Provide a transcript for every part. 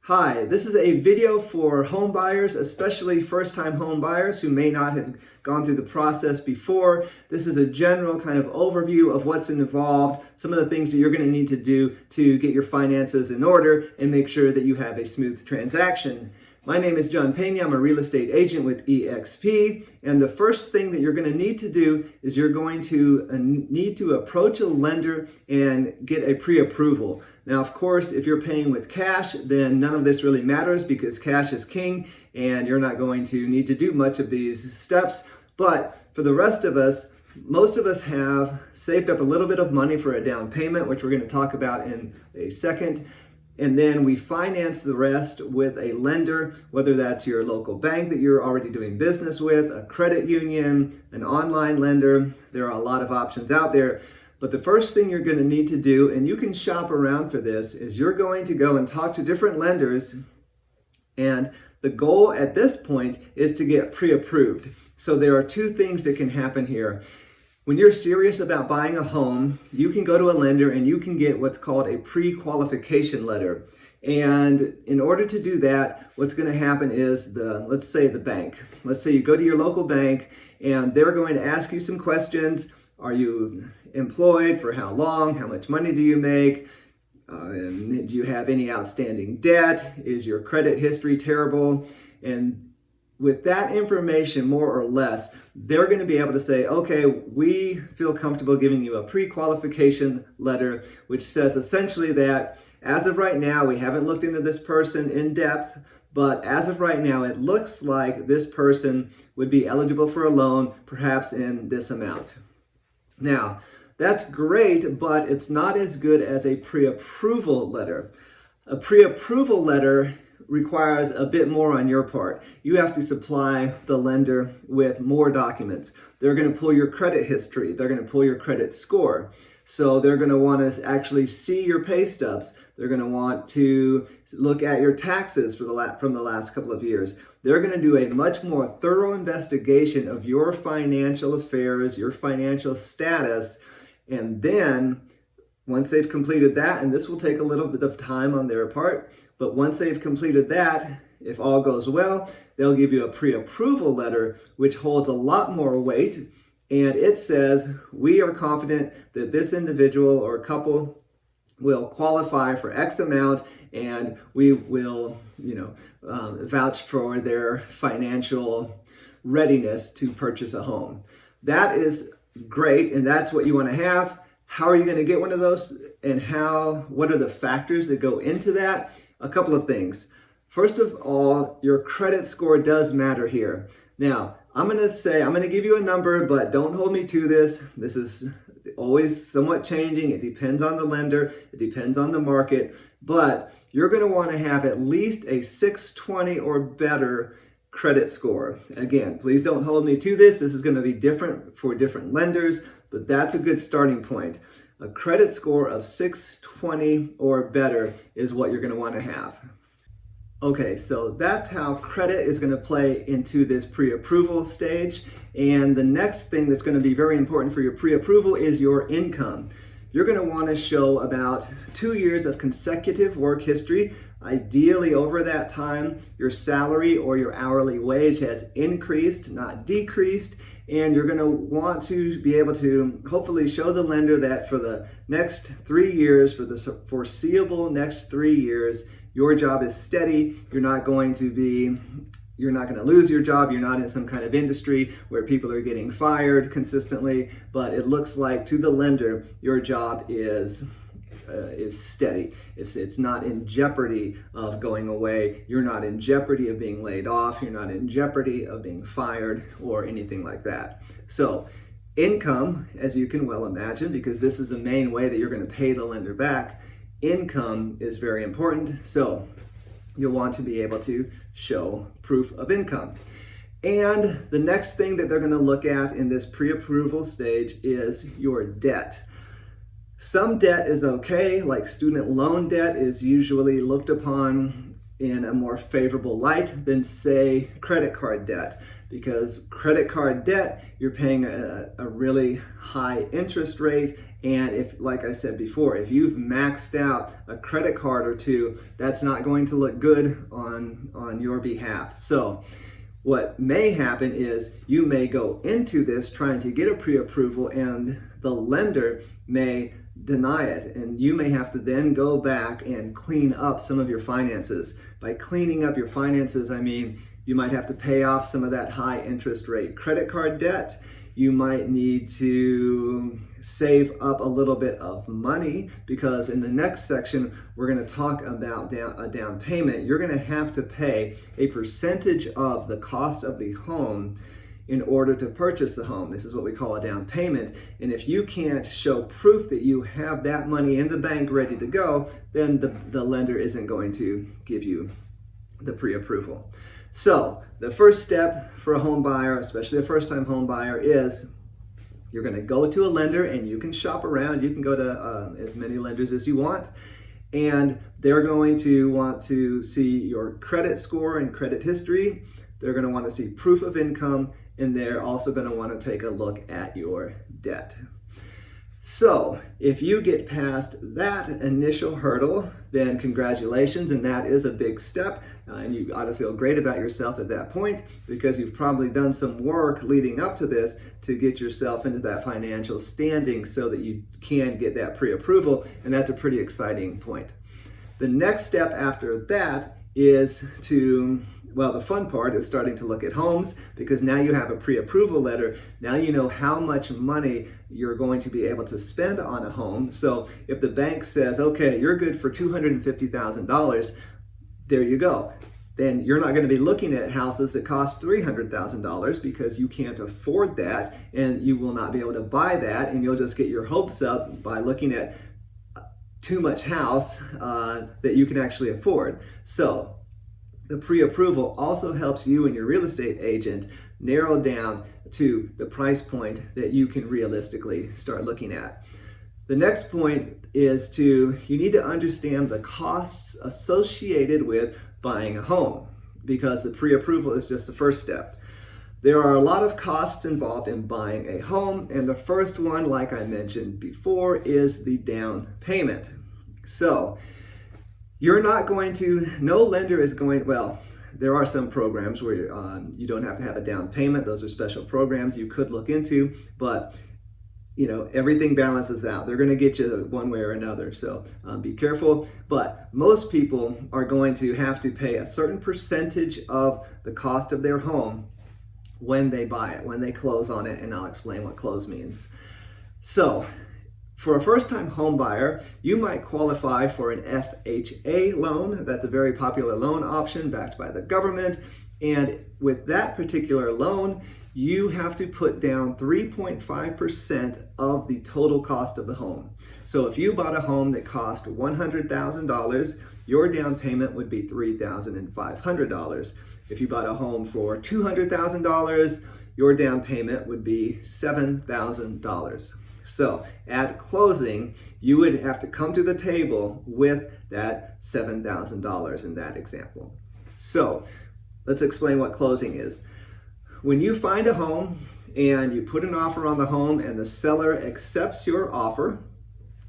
Hi, this is a video for home buyers, especially first-time home buyers who may not have gone through the process before. This is a general kind of overview of what's involved, some of the things that you're going to need to do to get your finances in order and make sure that you have a smooth transaction. My name is John Pena. I'm a real estate agent with eXp, and the first thing that you're going to need to do is you're going to need to approach a lender and get a pre-approval. Now, of course, if you're paying with cash, then none of this really matters because cash is king and you're not going to need to do much of these steps. But for the rest of us, most of us have saved up a little bit of money for a down payment, which we're going to talk about in a second. And then we finance the rest with a lender, whether that's your local bank that you're already doing business with, a credit union, an online lender. There are a lot of options out there. But the first thing you're going to need to do, and you can shop around for this, is you're going to go and talk to different lenders. And the goal at this point is to get pre-approved. So there are two things that can happen here. When you're serious about buying a home, you can go to a lender and you can get what's called a pre-qualification letter. And in order to do that, what's going to happen is let's say the bank. Let's say you go to your local bank and they're going to ask you some questions. Are you employed? For how long? How much money do you make? Do you have any outstanding debt? Is your credit history terrible? And with that information, more or less, they're going to be able to say, okay, we feel comfortable giving you a pre-qualification letter, which says essentially that as of right now, we haven't looked into this person in depth, but as of right now, it looks like this person would be eligible for a loan, perhaps in this amount. Now, that's great, but it's not as good as a pre-approval letter. A pre-approval letter requires a bit more on your part. You have to supply the lender with more documents. They're going to pull your credit history. They're going to pull your credit score. So they're going to want to actually see your pay stubs. They're going to want to look at your taxes from the last couple of years. They're going to do a much more thorough investigation of your financial affairs, your financial status, and then once they've completed that, and this will take a little bit of time on their part, but once they've completed that, if all goes well, they'll give you a pre-approval letter, which holds a lot more weight. And it says, we are confident that this individual or couple will qualify for X amount, and we will, vouch for their financial readiness to purchase a home. That is great, and that's what you want to have. How are you going to get one of those, and what are the factors that go into that? A couple of things. First of all, your credit score does matter here. Now, I'm going to give you a number, but don't hold me to this. This is always somewhat changing. It depends on the lender. It depends on the market. But you're going to want to have at least a 620 or better credit score. Again, please don't hold me to this. This is going to be different for different lenders, but that's a good starting point. A credit score of 620 or better is what you're going to want to have. Okay, so that's how credit is going to play into this pre-approval stage. And the next thing that's going to be very important for your pre-approval is your income. You're going to want to show about 2 years of consecutive work history. Ideally, over that time, your salary or your hourly wage has increased, not decreased. And you're going to want to be able to hopefully show the lender that for the next 3 years, for the foreseeable next 3 years, your job is steady. You're not going to lose your job. You're not in some kind of industry where people are getting fired consistently, but it looks like to the lender, your job is steady. It's not in jeopardy of going away. You're not in jeopardy of being laid off. You're not in jeopardy of being fired or anything like that. So income, as you can well imagine, because this is the main way that you're going to pay the lender back, income is very important. So you'll want to be able to show proof of income. And the next thing that they're going to look at in this pre-approval stage is your debt. Some debt is okay, like student loan debt is usually looked upon in a more favorable light than, say, credit card debt. Because credit card debt, you're paying a really high interest rate, and if, like I said before, if you've maxed out a credit card or two, that's not going to look good on your behalf. So what may happen is you may go into this trying to get a pre-approval, and the lender may deny it, and you may have to then go back and clean up some of your finances. By cleaning up your finances, I mean you might have to pay off some of that high interest rate credit card debt. You might need to save up a little bit of money, because in the next section we're going to talk about a down payment. You're going to have to pay a percentage of the cost of the home in order to purchase the home. This is what we call a down payment. And if you can't show proof that you have that money in the bank ready to go, then the lender isn't going to give you the pre-approval. So the first step for a home buyer, especially a first-time home buyer, is you're going to go to a lender, and you can shop around. You can go to as many lenders as you want, and they're going to want to see your credit score and credit history. They're going to want to see proof of income, and they're also going to want to take a look at your debt. So if you get past that initial hurdle, then congratulations, and that is a big step, and you ought to feel great about yourself at that point, because you've probably done some work leading up to this to get yourself into that financial standing so that you can get that pre-approval, and that's a pretty exciting point. The next step after that is the fun part is starting to look at homes, because now you have a pre-approval letter. Now you know how much money you're going to be able to spend on a home. So if the bank says, okay, you're good for $250,000, there you go. Then you're not going to be looking at houses that cost $300,000, because you can't afford that, and you will not be able to buy that, and you'll just get your hopes up by looking at too much house that you can actually afford. So the pre-approval also helps you and your real estate agent narrow down to the price point that you can realistically start looking at. The next point is you need to understand the costs associated with buying a home, because the pre-approval is just the first step. There are a lot of costs involved in buying a home, and the first one, like I mentioned before, is the down payment. So no lender is going, well, there are some programs where you don't have to have a down payment. Those are special programs you could look into, but everything balances out. They're going to get you one way or another, so be careful. But most people are going to have to pay a certain percentage of the cost of their home when they buy it, when they close on it, and I'll explain what close means. So for a first-time home buyer, you might qualify for an FHA loan. That's a very popular loan option backed by the government. And with that particular loan, you have to put down 3.5% of the total cost of the home. So if you bought a home that cost $100,000, your down payment would be $3,500. If you bought a home for $200,000, your down payment would be $7,000. So at closing, you would have to come to the table with that $7,000 in that example. So let's explain what closing is. When you find a home and you put an offer on the home and the seller accepts your offer,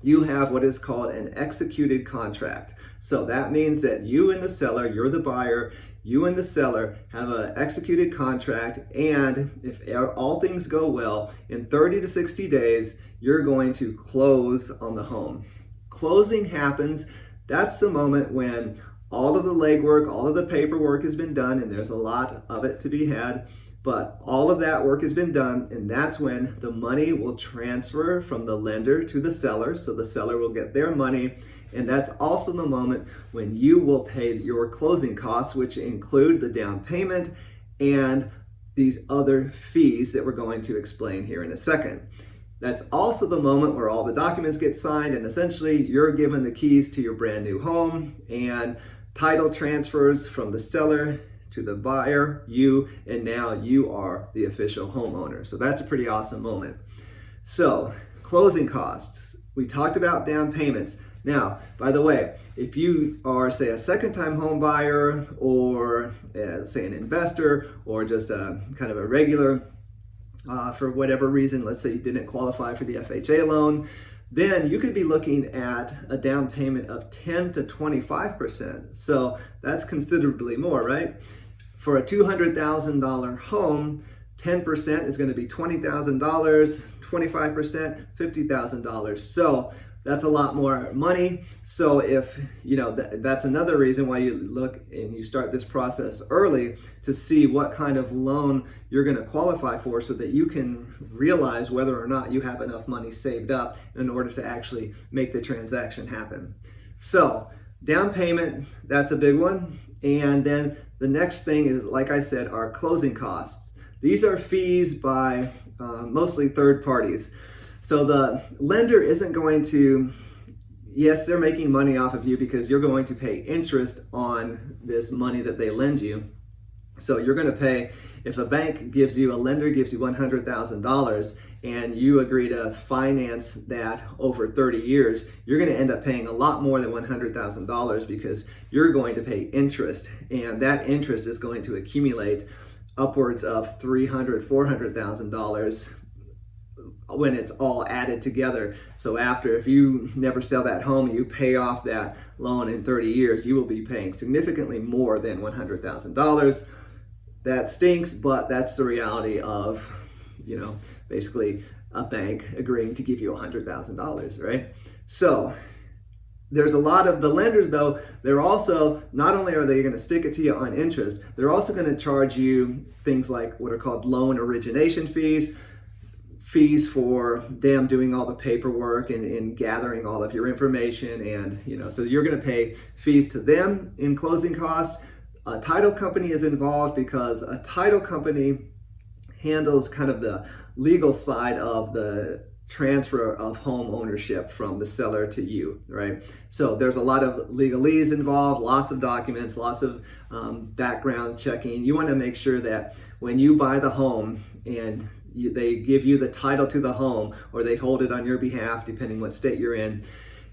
you have what is called an executed contract. So that means that you and the seller, you're the buyer, you and the seller have an executed contract, and if all things go well, in 30 to 60 days, you're going to close on the home. Closing happens, that's the moment when all of the legwork, all of the paperwork has been done, and there's a lot of it to be had, but all of that work has been done, and that's when the money will transfer from the lender to the seller, so the seller will get their money, and that's also the moment when you will pay your closing costs, which include the down payment and these other fees that we're going to explain here in a second. That's also the moment where all the documents get signed, and essentially you're given the keys to your brand new home, and title transfers from the seller to the buyer, and now you are the official homeowner. So that's a pretty awesome moment. So closing costs. We talked about down payments. Now, by the way, if you are, say, a second-time home buyer, or say an investor, or just a kind of a regular, for whatever reason, let's say you didn't qualify for the FHA loan, then you could be looking at a down payment of 10 to 25%. So that's considerably more, right? For a $200,000 home, 10% is going to be $20,000, 25%, $50,000. So that's a lot more money. So if, that's another reason why you look and you start this process early to see what kind of loan you're going to qualify for, so that you can realize whether or not you have enough money saved up in order to actually make the transaction happen. So down payment, that's a big one. And then the next thing is, like I said, are closing costs. These are fees by mostly third parties. So the lender isn't going to, yes, they're making money off of you because you're going to pay interest on this money that they lend you. So you're going to pay, if a lender gives you $100,000 and you agree to finance that over 30 years, you're going to end up paying a lot more than $100,000 because you're going to pay interest, and that interest is going to accumulate upwards of $300,000, $400,000 when it's all added together. So if you never sell that home, you pay off that loan in 30 years, you will be paying significantly more than $100,000. That stinks, but that's the reality of, basically a bank agreeing to give you $100,000, right? So there's a lot of the lenders, though, they're also, not only are they going to stick it to you on interest, they're also going to charge you things like what are called loan origination fees for them doing all the paperwork and gathering all of your information. And, so you're going to pay fees to them in closing costs. A title company is involved because a title company handles kind of the legal side of the transfer of home ownership from the seller to you, right? So there's a lot of legalese involved, lots of documents, lots of background checking. You want to make sure that when you buy the home and they give you the title to the home, or they hold it on your behalf, depending what state you're in,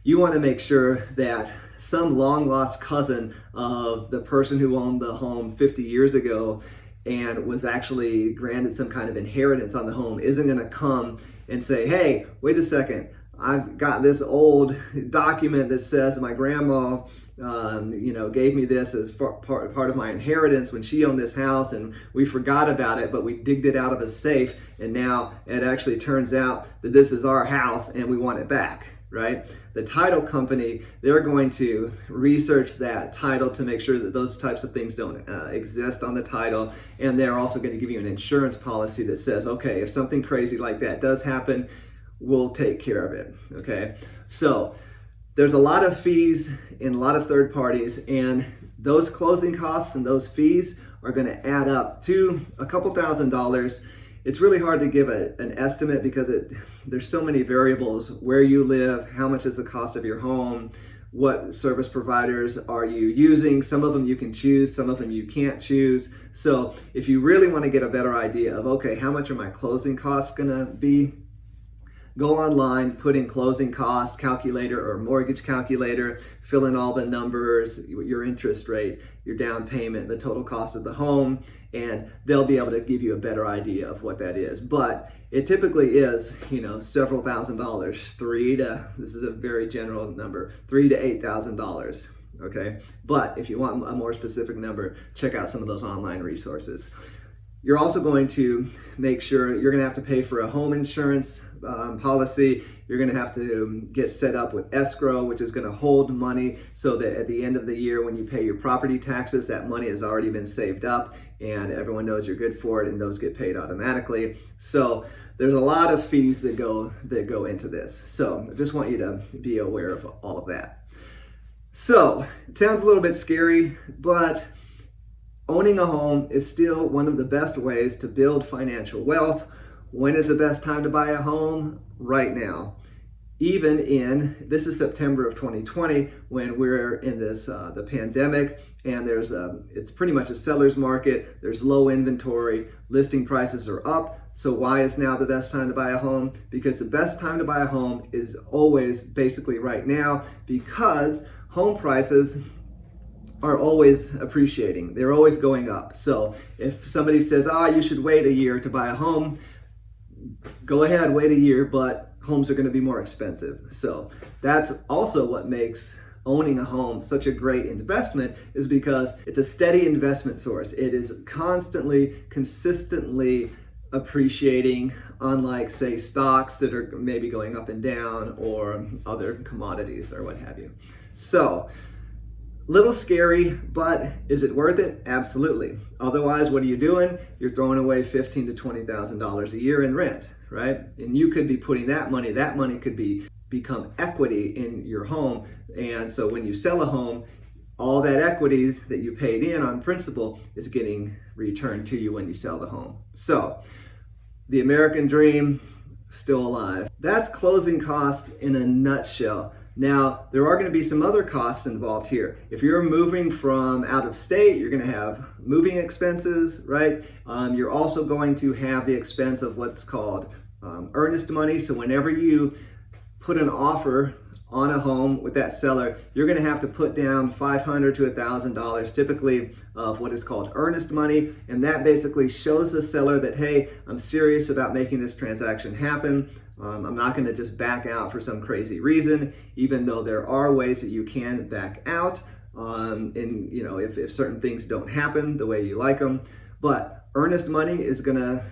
you want to make sure that some long lost cousin of the person who owned the home 50 years ago and was actually granted some kind of inheritance on the home isn't going to come and say, hey, wait a second, I've got this old document that says my grandma gave me this as part of my inheritance when she owned this house, and we forgot about it, but we digged it out of a safe, and now it actually turns out that this is our house and we want it back, right? The title company, they're going to research that title to make sure that those types of things don't exist on the title, and they're also going to give you an insurance policy that says, okay, if something crazy like that does happen, we'll take care of it, okay? So there's a lot of fees in a lot of third parties, and those closing costs and those fees are going to add up to a couple $1,000s. It's really hard to give an estimate because there's so many variables: where you live, how much is the cost of your home, what service providers are you using. Some of them you can choose, some of them you can't choose. So if you really want to get a better idea of, okay, how much are my closing costs going to be, go online, put in closing costs calculator or mortgage calculator, fill in all the numbers, your interest rate, your down payment, the total cost of the home, and they'll be able to give you a better idea of what that is. But it typically is, several $1,000s, this is a very general number, $3,000 to $8,000. Okay, but if you want a more specific number, check out some of those online resources. You're also going to make sure you're going to have to pay for a home insurance policy. You're going to have to get set up with escrow, which is going to hold money so that at the end of the year when you pay your property taxes, that money has already been saved up and everyone knows you're good for it, and those get paid automatically. So there's a lot of fees that go into this. So I just want you to be aware of all of that. So it sounds a little bit scary, but owning a home is still one of the best ways to build financial wealth. When is the best time to buy a home? Right now. This is September of 2020, when we're in this the pandemic, and it's pretty much a seller's market. There's low inventory, listing prices are up, So why is now the best time to buy a home? Because the best time to buy a home is always basically right now, because home prices are always appreciating. They're always going up. So if somebody says, you should wait a year to buy a home, go ahead, wait a year, but homes are going to be more expensive. So that's also what makes owning a home such a great investment, is because it's a steady investment source. It is constantly, consistently appreciating, unlike, say, stocks that are maybe going up and down, or other commodities or what have you. So, little scary, but is it worth it? Absolutely. Otherwise, what are you doing? You're throwing away $15,000 to $20,000 a year in rent, right? And you could be putting that money could become equity in your home. And so when you sell a home, all that equity that you paid in on principal is getting returned to you when you sell the home. So the American dream, still alive. That's closing costs in a nutshell. Now, there are going to be some other costs involved here. If you're moving from out of state, you're going to have moving expenses, right? You're also going to have the expense of what's called earnest money. So whenever you put an offer on a home with that seller, you're going to have to put down $500 to $1,000 typically of what is called earnest money. And that basically shows the seller that, hey, I'm serious about making this transaction happen. I'm not going to just back out for some crazy reason, even though there are ways that you can back out if certain things don't happen the way you like them. But earnest money is gonna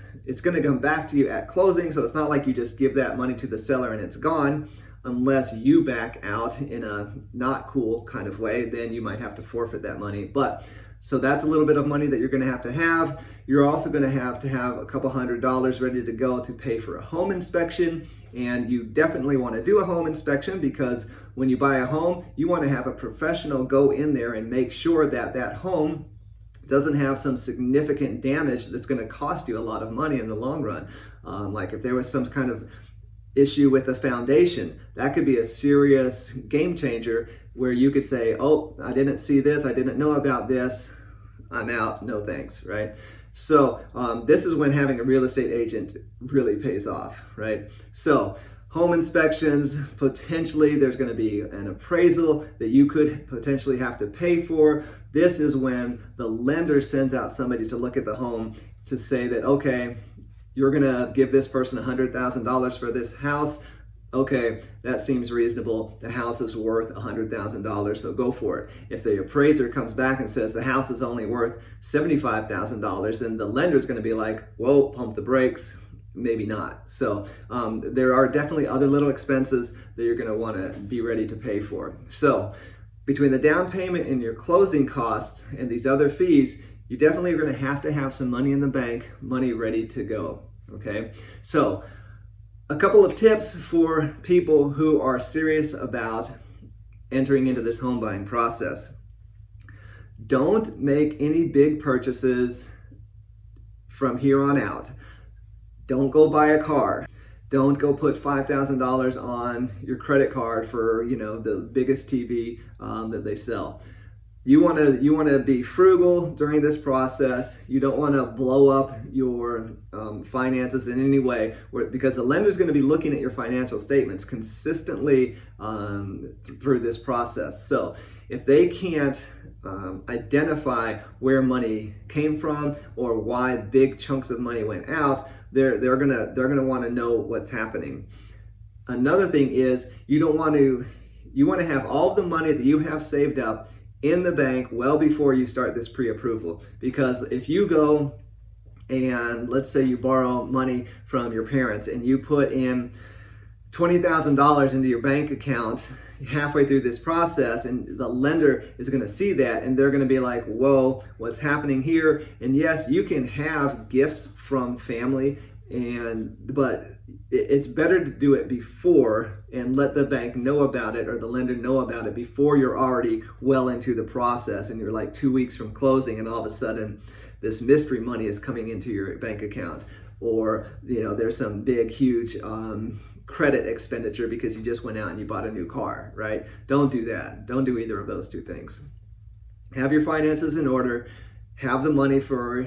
come back to you at closing. So it's not like you just give that money to the seller and it's gone, unless you back out in a not cool kind of way. Then you might have to forfeit that money. But so that's a little bit of money that you're going to have. You're also going to have a couple $100 ready to go to pay for a home inspection. And you definitely want to do a home inspection, because when you buy a home, you want to have a professional go in there and make sure that that home doesn't have some significant damage that's going to cost you a lot of money in the long run. Like if there was some kind of issue with the foundation, that could be a serious game changer, where you could say, oh, I didn't see this, I didn't know about this, I'm out, no thanks, right? So this is when having a real estate agent really pays off, right? So home inspections, potentially there's going to be an appraisal that you could potentially have to pay for. This is when the lender sends out somebody to look at the home to say that, okay, you're going to give this person $100,000 for this house. Okay, that seems reasonable. The house is worth $100,000, so go for it. If the appraiser comes back and says the house is only worth $75,000, then the lender's going to be like, whoa, pump the brakes. Maybe not. So there are definitely other little expenses that you're going to want to be ready to pay for. So between the down payment and your closing costs and these other fees, you definitely are going to have some money in the bank, money ready to go. Okay, so a couple of tips for people who are serious about entering into this home buying process. Don't make any big purchases from here on out. Don't go buy a car. Don't go put $5,000 on your credit card for the biggest TV that they sell. You want to be frugal during this process. You don't want to blow up your finances in any way, because the lender is going to be looking at your financial statements consistently through this process. So if they can't identify where money came from or why big chunks of money went out, they're gonna want to know what's happening. Another thing is you want to have all the money that you have saved up in the bank well before you start this pre-approval. Because if you go and let's say you borrow money from your parents and you put in $20,000 into your bank account halfway through this process, and the lender is going to see that and they're going to be like, whoa, what's happening here? And yes, you can have gifts from family, but it's better to do it before and let the bank know about it or the lender know about it before you're already well into the process and you're like 2 weeks from closing and all of a sudden this mystery money is coming into your bank account, or there's some big huge credit expenditure because you just went out and you bought a new car, right? Don't do that. Don't do either of those two things. Have your finances in order. have the money for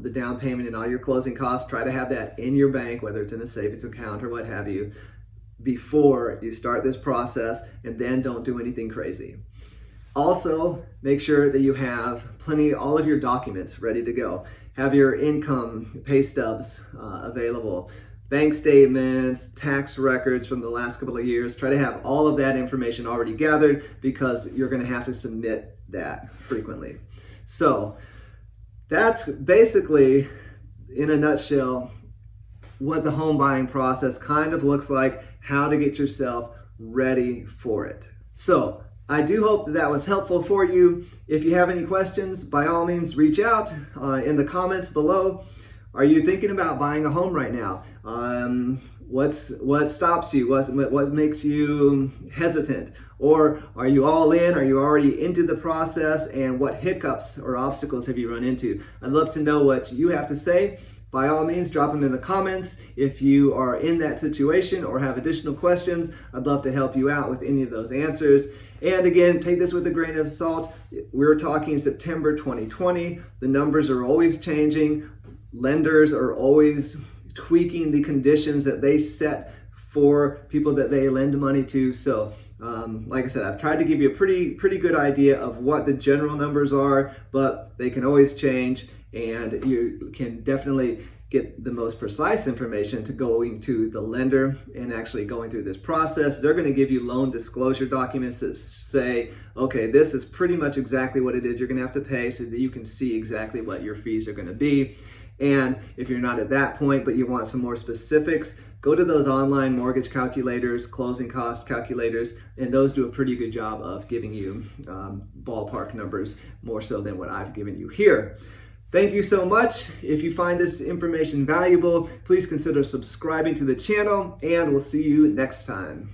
the down payment and all your closing costs. Try to have that in your bank, whether it's in a savings account or what have you, before you start this process, and then don't do anything crazy. Also, make sure that you have all of your documents ready to go. Have your income pay stubs available, bank statements, tax records from the last couple of years. Try to have all of that information already gathered, because you're going to have to submit that frequently. So that's basically, in a nutshell, what the home buying process kind of looks like, how to get yourself ready for it. So I do hope that that was helpful for you. If you have any questions, by all means, reach out in the comments below. Are you thinking about buying a home right now? What stops you? What makes you hesitant? Or are you all in? Are you already into the process? And what hiccups or obstacles have you run into? I'd love to know what you have to say. By all means, drop them in the comments. If you are in that situation or have additional questions, I'd love to help you out with any of those answers. And again, take this with a grain of salt. We're talking September 2020. The numbers are always changing. Lenders are always tweaking the conditions that they set for people that they lend money to. So like I said, I've tried to give you a pretty good idea of what the general numbers are, but they can always change, and you can definitely get the most precise information to going to the lender and actually going through this process. They're going to give you loan disclosure documents that say, okay, this is pretty much exactly what it is you're going to have to pay, so that you can see exactly what your fees are going to be. And if you're not at that point, but you want some more specifics, go to those online mortgage calculators, closing cost calculators, and those do a pretty good job of giving you ballpark numbers, more so than what I've given you here. Thank you so much. If you find this information valuable, please consider subscribing to the channel, and we'll see you next time.